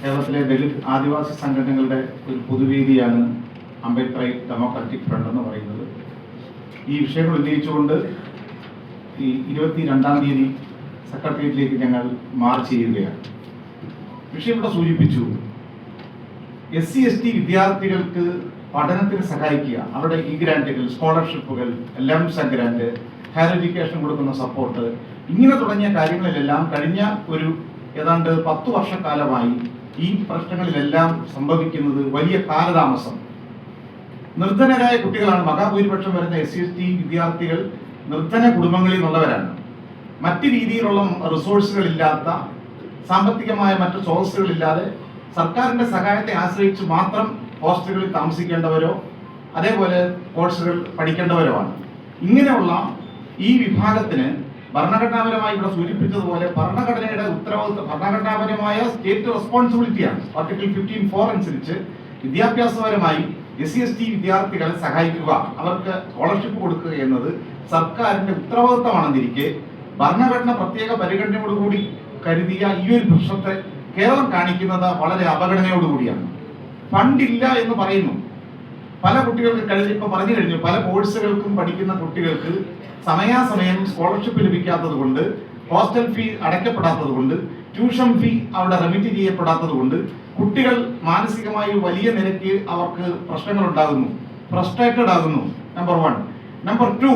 കേരളത്തിലെ ദളിത് ആദിവാസി സംഘടനകളുടെ ഒരു പൊതുവേദിയാണ് അംബേദ്കർ ഡെമോക്രാറ്റിക് ഫ്രണ്ട് എന്ന് പറയുന്നത്. ഈ വിഷയങ്ങൾ ഉന്നയിച്ചുകൊണ്ട് ഈ 22-ാം തീയതി സെക്രട്ടേറിയറ്റിലേക്ക് ഞങ്ങൾ മാർച്ച് ചെയ്യുകയാണ്. വിഷയം ഇവിടെ സൂചിപ്പിച്ചു, SC/ST വിദ്യാർത്ഥികൾക്ക് പഠനത്തിന് സഹായിക്കുക, അവരുടെ ഈ ഗ്രാൻറ്റുകൾ, സ്കോളർഷിപ്പുകൾ, ലംസ ഗ്രാൻറ്റ്, ഹയർ എഡ്യൂക്കേഷൻ കൊടുക്കുന്ന സപ്പോർട്ട്, ഇങ്ങനെ തുടങ്ങിയ കാര്യങ്ങളിലെല്ലാം കഴിഞ്ഞ ഒരു ഏതാണ്ട് 10 വർഷക്കാലമായി ഈ പ്രശ്നങ്ങളിലെല്ലാം സംഭവിക്കുന്നത് വലിയ കാലതാമസം. നിർധനരായ കുട്ടികളാണ് മഹാഭൂരിപക്ഷം വരുന്ന SC/ST വിദ്യാർത്ഥികൾ. നിർധന കുടുംബങ്ങളിൽ നിന്നുള്ളവരാണ്. മറ്റ് രീതിയിലുള്ള റിസോഴ്സുകളില്ലാത്ത, സാമ്പത്തികമായ മറ്റു സ്രോതസ്സുകളില്ലാതെ സർക്കാരിന്റെ സഹായത്തെ ആശ്രയിച്ച് മാത്രം ഹോസ്റ്റലുകളിൽ താമസിക്കേണ്ടവരോ അതേപോലെ കോഴ്സുകൾ പഠിക്കേണ്ടവരോ ആണ്. ഇങ്ങനെയുള്ള ഈ വിഭാഗത്തിന് ഭരണഘടനാപരമായി ഇവിടെ സൂചിപ്പിച്ചതുപോലെ ഭരണഘടനയുടെ ഉത്തരവാദിത്വം, ഭരണഘടനാപരമായ സ്റ്റേറ്റ് റെസ്പോൺസിബിലിറ്റിയാണ്. ആർട്ടിക്കിൾ 15(4) അനുസരിച്ച് വിദ്യാഭ്യാസപരമായി SC/ST വിദ്യാർത്ഥികളെ സഹായിക്കുക, അവർക്ക് സ്കോളർഷിപ്പ് കൊടുക്കുക എന്നത് സർക്കാരിന്റെ ഉത്തരവാദിത്തമാണെന്നിരിക്കെ ഭരണഘടന പ്രത്യേക പരിഗണനയോടുകൂടി കരുതിയ ഈ ഒരു പ്രശ്നത്തെ കേരളം കാണിക്കുന്നത് വളരെ അപകടനയോടുകൂടിയാണ്. ഫണ്ടില്ല എന്ന് പറയുന്നു. പല കുട്ടികൾക്ക് ഇപ്പൊ പറഞ്ഞു കഴിഞ്ഞു, പല കോഴ്സുകൾക്കും പഠിക്കുന്ന കുട്ടികൾക്ക് സമയാസമയം സ്കോളർഷിപ്പ് ലഭിക്കാത്തത് കൊണ്ട്, ഹോസ്റ്റൽ ഫീ അടയ്ക്കപ്പെടാത്തത് കൊണ്ട്, ട്യൂഷൻ ഫീ അവിടെ റെമിറ്റ് ചെയ്യപ്പെടാത്തത് കൊണ്ട് കുട്ടികൾ മാനസികമായി വലിയ നിരക്ക് അവർക്ക് പ്രശ്നങ്ങൾ ഉണ്ടാകുന്നു, ഫ്രസ്ട്രേറ്റഡ് ആകുന്നു. നമ്പർ 1. നമ്പർ 2,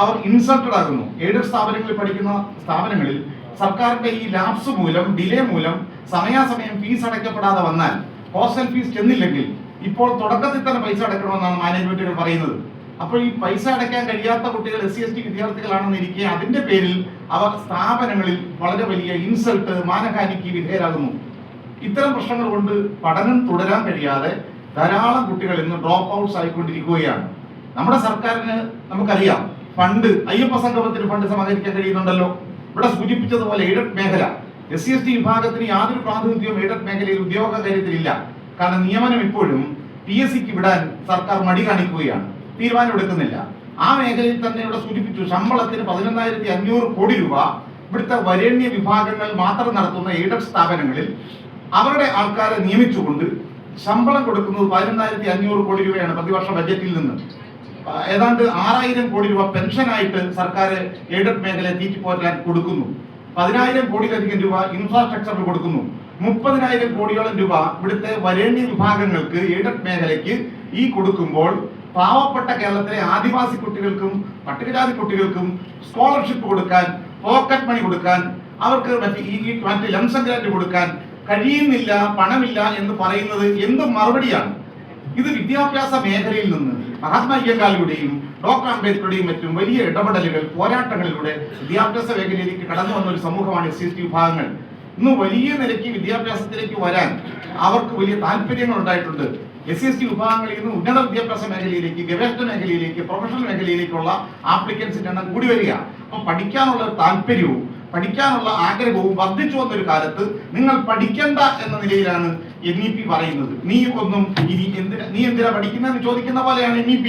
അവർ ഇൻസൾട്ടഡ് ആകുന്നു. എയ്ഡഡ് സ്ഥാപനങ്ങളിൽ പഠിക്കുന്ന സ്ഥാപനങ്ങളിൽ സർക്കാരിന്റെ ഈ ലാപ്സ് മൂലം, ഡിലേ മൂലം സമയാസമയം ഫീസ് അടയ്ക്കപ്പെടാതെ വന്നാൽ, ഹോസ്റ്റൽ ഫീസ് ചെന്നില്ലെങ്കിൽ ഇപ്പോൾ തുടക്കത്തിൽ തന്നെ പൈസ അടയ്ക്കണമെന്നാണ് മാനേജ്മെന്റുകൾ പറയുന്നത്. അപ്പോൾ ഈ പൈസ അടയ്ക്കാൻ കഴിയാത്ത കുട്ടികൾ SC/ST വിദ്യാർത്ഥികളാണെന്നിരിക്കെ അതിന്റെ പേരിൽ അവർ സ്ഥാപനങ്ങളിൽ വളരെ വലിയ ഇൻസൾട്ട്, മാനഹാനിക്ക് വിധേയരാകുന്നു. ഇത്തരം പ്രശ്നങ്ങൾ കൊണ്ട് പഠനം തുടരാൻ കഴിയാതെ ധാരാളം കുട്ടികൾ ഇന്ന് ഡ്രോപ്പ് ഔട്ട്സ് ആയിക്കൊണ്ടിരിക്കുകയാണ്. നമ്മുടെ സർക്കാരിന് നമുക്കറിയാം, ഫണ്ട്, അയ്യപ്പ സംഗമത്തിന് ഫണ്ട് സമാഹരിക്കാൻ കഴിയുന്നുണ്ടല്ലോ. ഇവിടെ സൂചിപ്പിച്ചതുപോലെ എയ്ഡഡ് മേഖല, SC/ST വിഭാഗത്തിന് യാതൊരു പ്രാതിനിധ്യവും എയ്ഡഡ് മേഖലയിൽ ഉദ്യോഗ കാര്യത്തിലില്ല. കാരണം നിയമനം ഇപ്പോഴും PSCക്ക് വിടാൻ സർക്കാർ മടി കാണിക്കുകയാണ്, തീരുമാനമെടുക്കുന്നില്ല. ആ മേഖലയിൽ തന്നെ ഇവിടെ സൂചിപ്പിച്ചു, ശമ്പളത്തിന് 11,500 കോടി രൂപ ഇവിടുത്തെ വരേണ്യ വിഭാഗങ്ങൾ മാത്രം നടത്തുന്ന എയ്ഡഡ് സ്ഥാപനങ്ങളിൽ അവരുടെ ആൾക്കാരെ നിയമിച്ചുകൊണ്ട് ശമ്പളം കൊടുക്കുന്നത് 11,500 കോടി രൂപയാണ് പ്രതിവർഷ ബജറ്റിൽ നിന്ന്. ഏതാണ്ട് 6,000 കോടി രൂപ പെൻഷനായിട്ട് സർക്കാർ എയ്ഡഡ് മേഖലയെ തീറ്റിപ്പോറ്റാൻ കൊടുക്കുന്നു. 10,000 കോടിയിലധികം രൂപ ഇൻഫ്രാസ്ട്രക്ചറിന് കൊടുക്കുന്നു. 30,000 കോടിയോളം രൂപ ഇവിടുത്തെ വരേണ്യ വിഭാഗങ്ങൾക്ക്, എയ്ഡഡ് മേഖലയ്ക്ക് ഈ കൊടുക്കുമ്പോൾ പാവപ്പെട്ട കേരളത്തിലെ ആദിവാസി കുട്ടികൾക്കും പട്ടികജാതി കുട്ടികൾക്കും സ്കോളർഷിപ്പ് കൊടുക്കാൻ, പോക്കറ്റ് മണി കൊടുക്കാൻ, അവർക്ക് മറ്റ് ലംസം ഗ്രാന്റ് കൊടുക്കാൻ കഴിയുന്നില്ല, പണമില്ല എന്ന് പറയുന്നത് എന്ത് മറുപടിയാണ്? ഇത് വിദ്യാഭ്യാസ മേഖലയിൽ നിന്ന് മഹാത്മാ അയ്യങ്കാളിയുടെയും ഡോക്ടർ അംബേദ്കറുടെയും മറ്റും വലിയ ഇടപെടലുകൾ, പോരാട്ടങ്ങളിലൂടെ വിദ്യാഭ്യാസ മേഖലയിലേക്ക് കടന്നു വന്ന ഒരു സമൂഹമാണ് SC/ST വിഭാഗങ്ങൾ. ഇന്ന് വലിയ നിലയ്ക്ക് വിദ്യാഭ്യാസത്തിലേക്ക് വരാൻ അവർക്ക് വലിയ താല്പര്യങ്ങൾ ഉണ്ടായിട്ടുണ്ട്. SC/ST വിഭാഗങ്ങളിൽ നിന്ന് ഉന്നത വിദ്യാഭ്യാസ മേഖലയിലേക്ക്, ഗവേഷണ മേഖലയിലേക്ക്, പ്രൊഫഷണൽ മേഖലയിലേക്കുള്ള ആപ്ലിക്കൻസിന്റെ എണ്ണം കൂടി വരിക. അപ്പം പഠിക്കാനുള്ള താല്പര്യവും പഠിക്കാനുള്ള ആഗ്രഹവും വർദ്ധിച്ചു വന്നൊരു കാലത്ത് നിങ്ങൾ പഠിക്കണ്ട എന്ന നിലയിലാണ് NEP പറയുന്നത്. നീ എന്തിനാ പഠിക്കുന്നതെന്ന് ചോദിക്കുന്ന പോലെയാണ് NEP.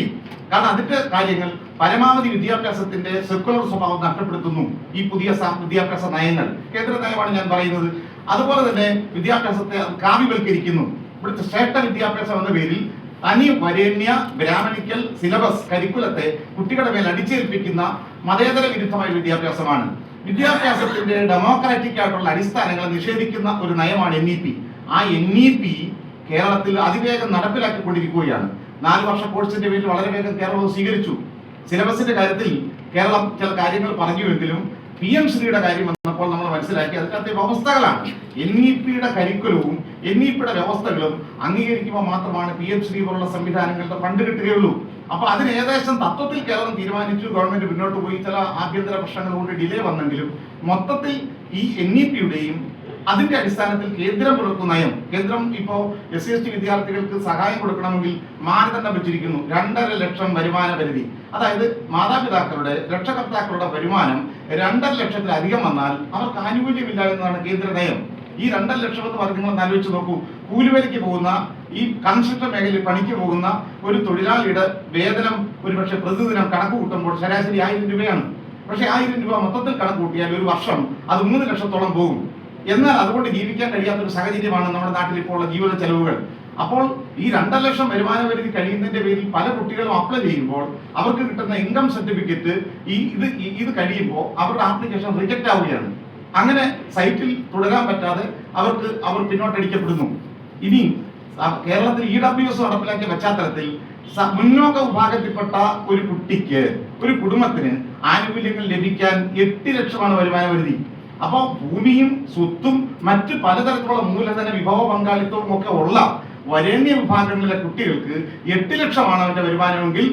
കാരണം അതിന്റെ കാര്യങ്ങൾ പരമാവധി വിദ്യാഭ്യാസത്തിന്റെ സെക്കുലർ സ്വഭാവം നഷ്ടപ്പെടുത്തുന്നു ഈ പുതിയ വിദ്യാഭ്യാസ നയങ്ങൾ. കേന്ദ്ര നയമാണ് ഞാൻ പറയുന്നത്. അതുപോലെ തന്നെ വിദ്യാഭ്യാസത്തെ കാവ്യവൽക്കരിക്കുന്നു. ഇവിടുത്തെ ശ്രേഷ്ഠ വിദ്യാഭ്യാസം എന്ന പേരിൽ തനി വരേണ്യ ബ്രാഹ്മണിക്കൽ സിലബസ് കരിക്കുലത്തെ കുട്ടികളുടെ മേൽ അടിച്ചേൽപ്പിക്കുന്ന മതേതര വിരുദ്ധമായ വിദ്യാഭ്യാസമാണ്. വിദ്യാഭ്യാസത്തിന്റെ ഡെമോക്രാറ്റിക് ആയിട്ടുള്ള അടിസ്ഥാനങ്ങൾ നിഷേധിക്കുന്ന ഒരു നയമാണ് NEP. ആ NEP കേരളത്തിൽ അതിവേഗം നടപ്പിലാക്കിക്കൊണ്ടിരിക്കുകയാണ്. 4 വർഷ കോഴ്സിന്റെ പേരിൽ വളരെ വേഗം കേരളം സ്വീകരിച്ചു. സിലബസിന്റെ കാര്യത്തിൽ കേരളം ചില കാര്യങ്ങൾ പറഞ്ഞുവെങ്കിലും PM ശ്രീയുടെ കാര്യം വന്നപ്പോൾ നമ്മൾ മനസ്സിലാക്കി അതിനകത്തെ വ്യവസ്ഥകളാണ്. NEPയുടെ കരിക്കുലവും NEPയുടെ വ്യവസ്ഥകളും അംഗീകരിക്കുമ്പോൾ മാത്രമാണ് PM ശ്രീ പോലുള്ള സംവിധാനങ്ങളുടെ ഫണ്ട് കിട്ടുകയുള്ളൂ. അപ്പൊ അതിന് ഏകദേശം തത്വത്തിൽ കേരളം തീരുമാനിച്ചു, ഗവൺമെന്റ് മുന്നോട്ട് പോയി. ചില ആഭ്യന്തര പ്രശ്നങ്ങൾ കൊണ്ട് ഡിലേ വന്നെങ്കിലും മൊത്തത്തിൽ ഈ NEPയുടെയും അതിന്റെ അടിസ്ഥാനത്തിൽ കേന്ദ്രം പുറത്തു നയം, കേന്ദ്രം ഇപ്പോൾ SC/ST വിദ്യാർത്ഥികൾക്ക് സഹായം കൊടുക്കണമെങ്കിൽ മാനദണ്ഡം വെച്ചിരിക്കുന്നു. 2.5 ലക്ഷം വരുമാന പരിധി. അതായത് മാതാപിതാക്കളുടെ, രക്ഷകർത്താക്കളുടെ വരുമാനം 2.5 ലക്ഷത്തിലധികം വന്നാൽ അവർക്ക് ആനുകൂല്യമില്ല എന്നതാണ് കേന്ദ്ര നയം. ഈ 2.5 ലക്ഷം എന്ന് പറഞ്ഞ് നിങ്ങൾ ആലോചിച്ച് നോക്കൂ. കൂലിവേലയ്ക്ക് പോകുന്ന, ഈ കൺസ്ട്രക്ഷൻ മേഖലയിൽ പണിക്ക് പോകുന്ന ഒരു തൊഴിലാളിയുടെ വേതനം ഒരുപക്ഷെ പ്രതിദിനം കണക്ക് കൂട്ടുമ്പോൾ ശരാശരി 1,000 രൂപയാണ്. പക്ഷെ 1,000 രൂപ മൊത്തത്തിൽ കണക്ക് കൂട്ടിയാൽ ഒരു വർഷം അത് 3 ലക്ഷത്തോളം പോകും. എന്നാൽ അതുകൊണ്ട് ജീവിക്കാൻ കഴിയാത്തൊരു സാഹചര്യമാണ് നമ്മുടെ നാട്ടിൽ ഇപ്പോൾ ഉള്ള ജീവിത ചെലവുകൾ. അപ്പോൾ ഈ 2 ലക്ഷം വരുമാന പരിധി കഴിയുന്നതിന്റെ പേരിൽ പല കുട്ടികളും അപ്ലൈ ചെയ്യുമ്പോൾ അവർക്ക് കിട്ടുന്ന ഇൻകം സർട്ടിഫിക്കറ്റ് ഇത് കഴിയുമ്പോൾ അവരുടെ ആപ്ലിക്കേഷൻ റിജക്റ്റ് ആവുകയാണ്. അങ്ങനെ സൈറ്റിൽ തുടരാൻ പറ്റാതെ അവർ പിന്നോട്ടടിക്കപ്പെടുന്നു. ഇനി കേരളത്തിൽ EWS നടപ്പിലാക്കിയ പശ്ചാത്തലത്തിൽ മുന്നോക്ക വിഭാഗത്തിൽപ്പെട്ട ഒരു കുട്ടിക്ക്, ഒരു കുടുംബത്തിന് ആനുകൂല്യങ്ങൾ ലഭിക്കാൻ 8 ലക്ഷമാണ് വരുമാന പരിധി. അപ്പോൾ ഭൂമിയും സ്വത്തും മറ്റ് പലതരത്തിലുള്ള മൂലധന വിഭവ പങ്കാളിത്തവും ഒക്കെ ഉള്ള വരേണ്യ വിഭാഗങ്ങളിലെ കുട്ടികൾക്ക് 8 ലക്ഷമാണ് അവന്റെ വരുമാനമെങ്കിൽ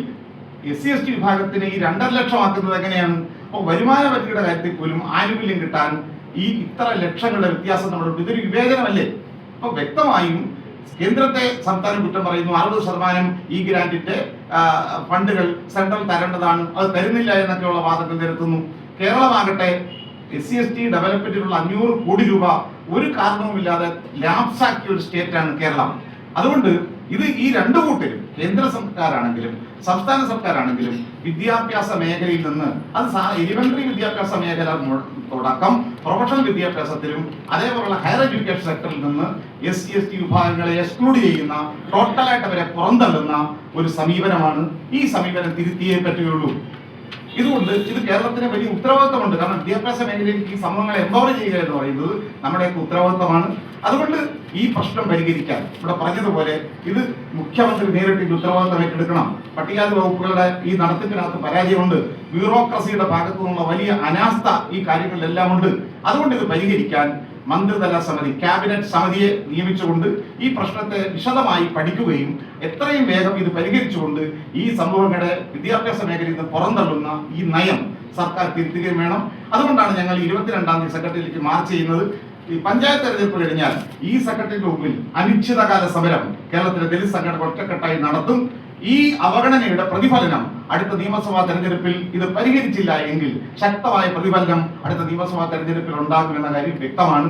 SC/ST വിഭാഗത്തിന് ഈ 2.5 ലക്ഷം ആക്കുന്നത് എങ്ങനെയാണ്? അപ്പോൾ വരുമാന പരിധിയുടെ കാര്യത്തിൽ പോലും ആനുകൂല്യം കിട്ടാൻ ഈ ഇത്ര ലക്ഷങ്ങളുടെ വ്യത്യാസം നമ്മളുണ്ട്. ഇതൊരു വിവേചനമല്ലേ? അപ്പോൾ വ്യക്തമായും കേന്ദ്രത്തെ സംസ്ഥാനം കുറ്റം പറയുന്നു. 60% ഈ ഗ്രാന്റിന്റെ ഫണ്ടുകൾ സെൻട്രൽ തരേണ്ടതാണ്, അത് തരുന്നില്ല എന്നൊക്കെയുള്ള വാദങ്ങൾ നിരത്തുന്നു. കേരളമാകട്ടെ SC/ST ഡെവലപ്മെന്റിനുള്ള 500 കോടി രൂപ ഒരു കാരണവുമില്ലാതെ ലാപ്സാക്കിയ ഒരു സ്റ്റേറ്റാണ് കേരളം. അതുകൊണ്ട് ഈ രണ്ടു കൂട്ടരും, കേന്ദ്ര സർക്കാരാണെങ്കിലും സംസ്ഥാന സർക്കാരാണെങ്കിലും വിദ്യാഭ്യാസ മേഖലയിൽ നിന്ന്, അത് എലിമെന്ററി വിദ്യാഭ്യാസ മേഖല തുടക്കം പ്രൊഫഷണൽ വിദ്യാഭ്യാസത്തിലും അതേപോലുള്ള ഹയർ എഡ്യൂക്കേഷൻ സെക്ടറിൽ നിന്ന് SC/ST വിഭാഗങ്ങളെ എക്സ്ക്ലൂഡ് ചെയ്യുന്ന, ടോട്ടലായിട്ട് അവരെ പുറന്തള്ളുന്ന ഒരു സമീപനമാണ്. ഈ സമീപനം തിരുത്തിയേ പറ്റുകയുള്ളൂ. ഇതുകൊണ്ട് ഇത് കേരളത്തിന് വലിയ ഉത്തരവാദിത്തമുണ്ട്. കാരണം വിദ്യാഭ്യാസ മേഖലയിൽ ഈ സമൂഹങ്ങളെ എംപവർ ചെയ്യുക എന്ന് പറയുന്നത് നമ്മുടെയൊക്കെ ഉത്തരവാദിത്തമാണ്. അതുകൊണ്ട് ഈ പ്രശ്നം പരിഹരിക്കാൻ ഇവിടെ പറഞ്ഞതുപോലെ ഇത് മുഖ്യമന്ത്രി നേരിട്ട് ഈ ഉത്തരവാദിത്തം ഏറ്റെടുക്കണം. പട്ടികജാതി വകുപ്പുകളുടെ ഈ നടത്തിപ്പിനകത്ത് പരാജയമുണ്ട്. ബ്യൂറോക്രസിയുടെ ഭാഗത്തു നിന്നുള്ള വലിയ അനാസ്ഥ ഈ കാര്യങ്ങളിലെല്ലാം ഉണ്ട്. അതുകൊണ്ട് ഇത് പരിഹരിക്കാൻ മന്ത്രിതല സമിതി, ക്യാബിനറ്റ് സമിതിയെ നിയമിച്ചുകൊണ്ട് ഈ പ്രശ്നത്തെ വിശദമായി പഠിക്കുകയും എത്രയും വേഗം ഇത് പരിഹരിച്ചുകൊണ്ട് ഈ സമൂഹങ്ങളുടെ വിദ്യാഭ്യാസ മേഖലയിൽ നിന്ന് പുറന്തള്ളുന്ന ഈ നയം സർക്കാർ തിരുത്തുകയും വേണം. അതുകൊണ്ടാണ് ഞങ്ങൾ 22-ാം തീയതി സെക്രട്ടറിയിലേക്ക് മാർച്ച് ചെയ്യുന്നത്. ഈ പഞ്ചായത്ത് തെരഞ്ഞെടുപ്പ് കഴിഞ്ഞാൽ ഈ സെക്രട്ടറിയുടെ മുമ്പിൽ അനിശ്ചിതകാല സമരം കേരളത്തിലെ ദലിത് സംഘടന ഒറ്റക്കെട്ടായി നടത്തും. ഈ അവഗണനയുടെ പ്രതിഫലനം അടുത്ത നിയമസഭാ തെരഞ്ഞെടുപ്പിൽ ഇത് പരിഹരിച്ചില്ല എങ്കിൽ ശക്തമായ പ്രതിഫലനം അടുത്ത നിയമസഭാ തെരഞ്ഞെടുപ്പിൽ ഉണ്ടാകുമെന്ന കാര്യം വ്യക്തമാണ്.